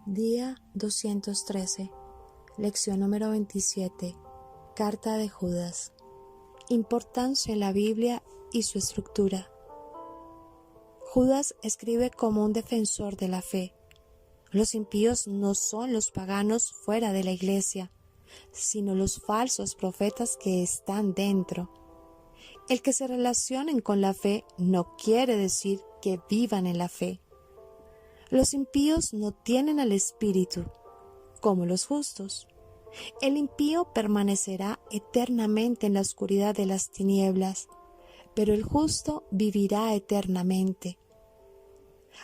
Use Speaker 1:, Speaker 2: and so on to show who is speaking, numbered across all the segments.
Speaker 1: Día 213, lección número 27, Carta de Judas. Importancia en la Biblia y su estructura. Judas escribe como un defensor de la fe. Los impíos no son los paganos fuera de la iglesia, sino los falsos profetas que están dentro. El que se relacionen con la fe no quiere decir que vivan en la fe. Los impíos no tienen al Espíritu, como los justos. El impío permanecerá eternamente en la oscuridad de las tinieblas, pero el justo vivirá eternamente.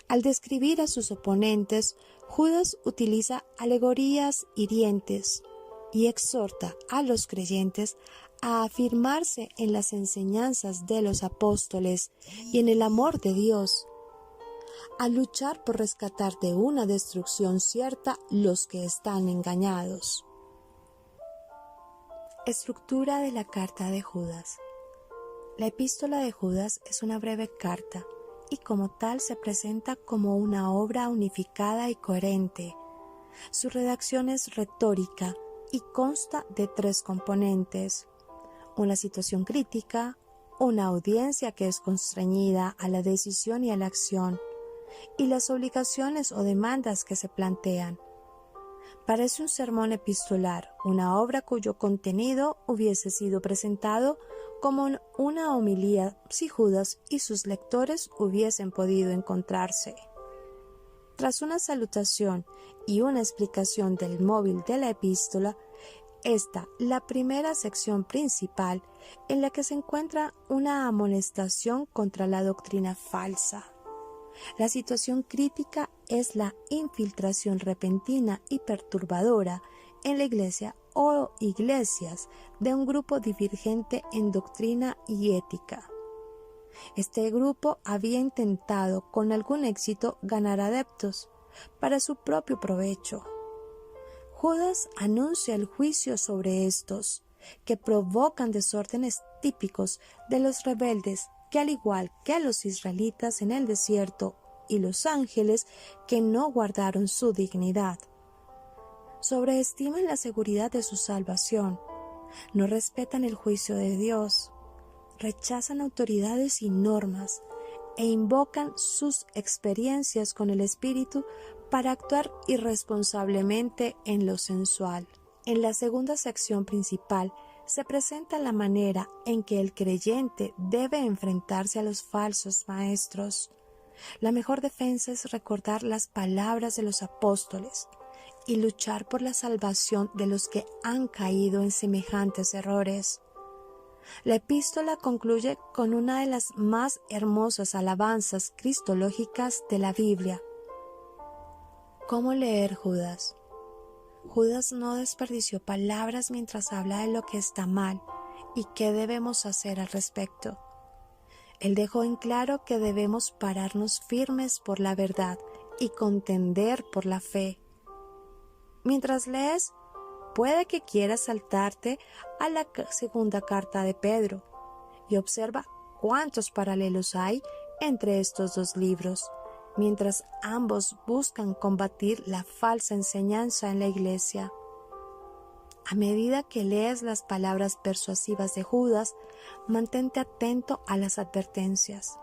Speaker 1: Al describir a sus oponentes, Judas utiliza alegorías hirientes y exhorta a los creyentes a afirmarse en las enseñanzas de los apóstoles y en el amor de Dios, a luchar por rescatar de una destrucción cierta los que están engañados. Estructura de la carta de Judas. La epístola de Judas es una breve carta y como tal se presenta como una obra unificada y coherente. Su redacción es retórica y consta de 3 componentes: una situación crítica, una audiencia que es constreñida a la decisión y a la acción, y las obligaciones o demandas que se plantean. Parece un sermón epistolar, una obra cuyo contenido hubiese sido presentado como una homilía si Judas y sus lectores hubiesen podido encontrarse. Tras una salutación y una explicación del móvil de la epístola, está la primera sección principal en la que se encuentra una amonestación contra la doctrina falsa. La situación crítica es la infiltración repentina y perturbadora en la iglesia o iglesias de un grupo divergente en doctrina y ética. Este grupo había intentado con algún éxito ganar adeptos para su propio provecho. Judas anuncia el juicio sobre estos, que provocan desórdenes típicos de los rebeldes, que al igual que a los israelitas en el desierto y los ángeles que no guardaron su dignidad, sobreestiman la seguridad de su salvación, no respetan el juicio de Dios, rechazan autoridades y normas e invocan sus experiencias con el Espíritu para actuar irresponsablemente en lo sensual. En la segunda sección principal se presenta la manera en que el creyente debe enfrentarse a los falsos maestros. La mejor defensa es recordar las palabras de los apóstoles y luchar por la salvación de los que han caído en semejantes errores. La epístola concluye con una de las más hermosas alabanzas cristológicas de la Biblia. ¿Cómo leer Judas? Judas no desperdició palabras mientras habla de lo que está mal y qué debemos hacer al respecto. Él dejó en claro que debemos pararnos firmes por la verdad y contender por la fe. Mientras lees, puede que quieras saltarte a la segunda carta de Pedro y observa cuántos paralelos hay entre estos 2 libros, mientras ambos buscan combatir la falsa enseñanza en la iglesia. A medida que lees las palabras persuasivas de Judas, mantente atento a las advertencias,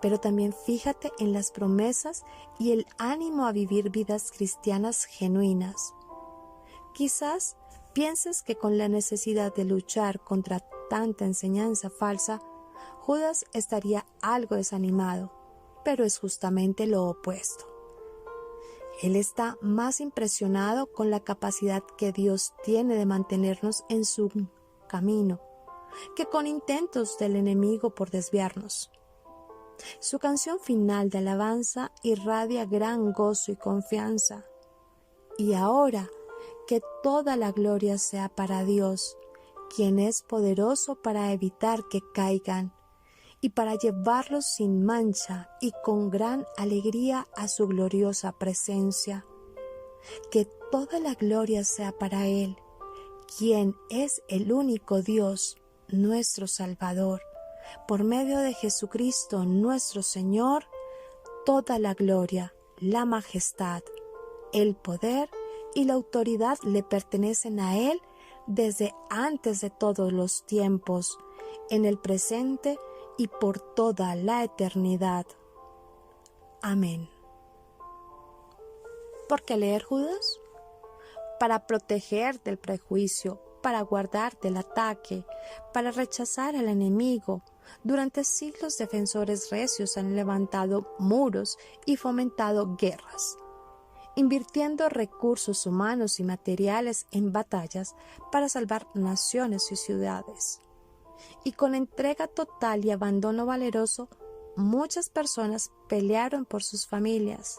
Speaker 1: pero también fíjate en las promesas y el ánimo a vivir vidas cristianas genuinas. Quizás pienses que con la necesidad de luchar contra tanta enseñanza falsa, Judas estaría algo desanimado, pero es justamente lo opuesto. Él está más impresionado con la capacidad que Dios tiene de mantenernos en su camino, que con intentos del enemigo por desviarnos. Su canción final de alabanza irradia gran gozo y confianza. Y ahora, que toda la gloria sea para Dios, quien es poderoso para evitar que caigan y para llevarlos sin mancha y con gran alegría a su gloriosa presencia. Que toda la gloria sea para Él, quien es el único Dios, nuestro Salvador. Por medio de Jesucristo nuestro Señor, toda la gloria, la majestad, el poder y la autoridad le pertenecen a Él desde antes de todos los tiempos, en el presente y por toda la eternidad. Amén. ¿Por qué leer Judas? Para proteger del prejuicio, para guardar del ataque, para rechazar al enemigo. Durante siglos defensores recios han levantado muros y fomentado guerras, invirtiendo recursos humanos y materiales en batallas para salvar naciones y ciudades. Y con entrega total y abandono valeroso, muchas personas pelearon por sus familias.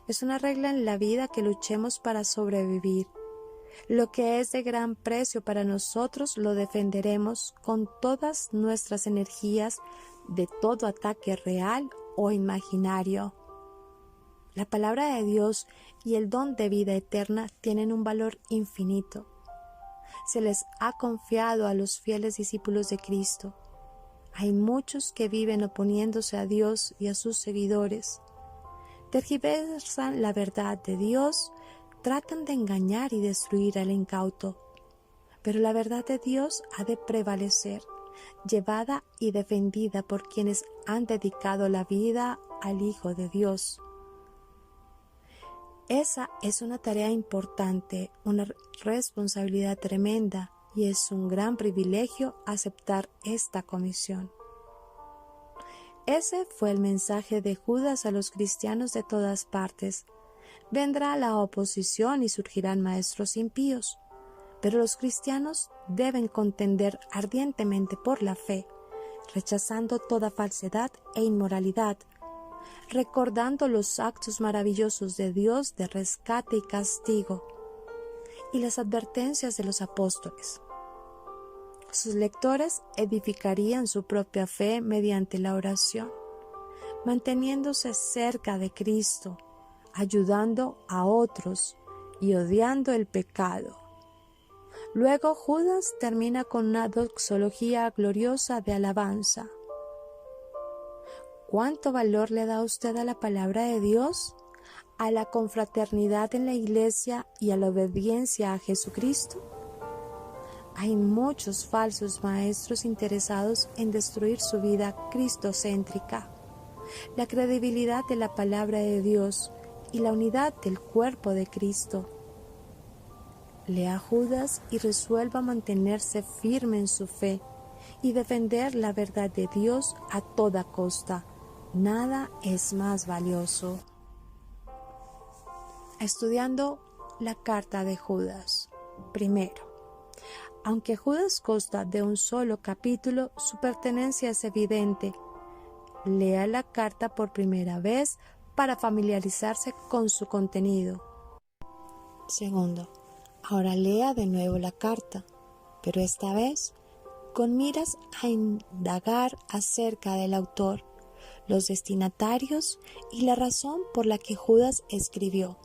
Speaker 1: Es una regla en la vida que luchemos para sobrevivir. Lo que es de gran precio para nosotros lo defenderemos con todas nuestras energías de todo ataque real o imaginario. La palabra de Dios y el don de vida eterna tienen un valor infinito. Se les ha confiado a los fieles discípulos de Cristo. Hay muchos que viven oponiéndose a Dios y a sus seguidores. Tergiversan la verdad de Dios, tratan de engañar y destruir al incauto. Pero la verdad de Dios ha de prevalecer, llevada y defendida por quienes han dedicado la vida al Hijo de Dios. Esa es una tarea importante, una responsabilidad tremenda, y es un gran privilegio aceptar esta comisión. Ese fue el mensaje de Judas a los cristianos de todas partes. Vendrá la oposición y surgirán maestros impíos, pero los cristianos deben contender ardientemente por la fe, rechazando toda falsedad e inmoralidad, recordando los actos maravillosos de Dios de rescate y castigo, y las advertencias de los apóstoles. Sus lectores edificarían su propia fe mediante la oración, manteniéndose cerca de Cristo, ayudando a otros y odiando el pecado. Luego Judas termina con una doxología gloriosa de alabanza. ¿Cuánto valor le da usted a la palabra de Dios, a la confraternidad en la iglesia y a la obediencia a Jesucristo? Hay muchos falsos maestros interesados en destruir su vida cristocéntrica, la credibilidad de la palabra de Dios y la unidad del cuerpo de Cristo. Lea Judas y resuelva mantenerse firme en su fe y defender la verdad de Dios a toda costa. Nada es más valioso. Estudiando la carta de Judas. Primero, aunque Judas consta de un solo capítulo, su pertenencia es evidente. Lea la carta por primera vez para familiarizarse con su contenido. Segundo, ahora lea de nuevo la carta, pero esta vez con miras a indagar acerca del autor, los destinatarios y la razón por la que Judas escribió.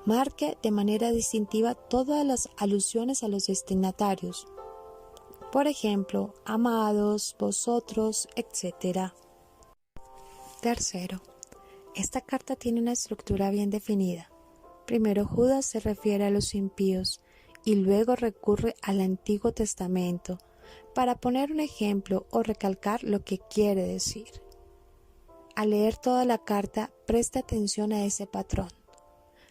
Speaker 1: Marque de manera distintiva todas las alusiones a los destinatarios. Por ejemplo, amados, vosotros, etc. Tercero, esta carta tiene una estructura bien definida. Primero Judas se refiere a los impíos y luego recurre al Antiguo Testamento para poner un ejemplo o recalcar lo que quiere decir. Al leer toda la carta, preste atención a ese patrón.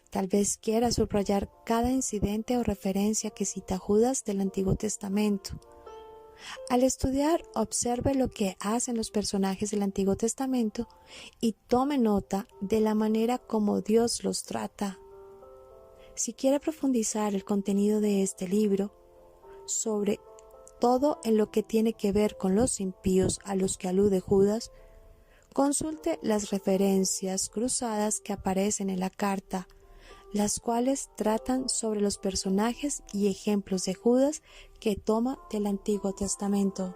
Speaker 1: Tal vez quiera subrayar cada incidente o referencia que cita Judas del Antiguo Testamento. Al estudiar, observe lo que hacen los personajes del Antiguo Testamento y tome nota de la manera como Dios los trata. Si quiere profundizar el contenido de este libro, sobre todo en lo que tiene que ver con los impíos a los que alude Judas, consulte las referencias cruzadas que aparecen en la carta, las cuales tratan sobre los personajes y ejemplos de Judas que toma del Antiguo Testamento.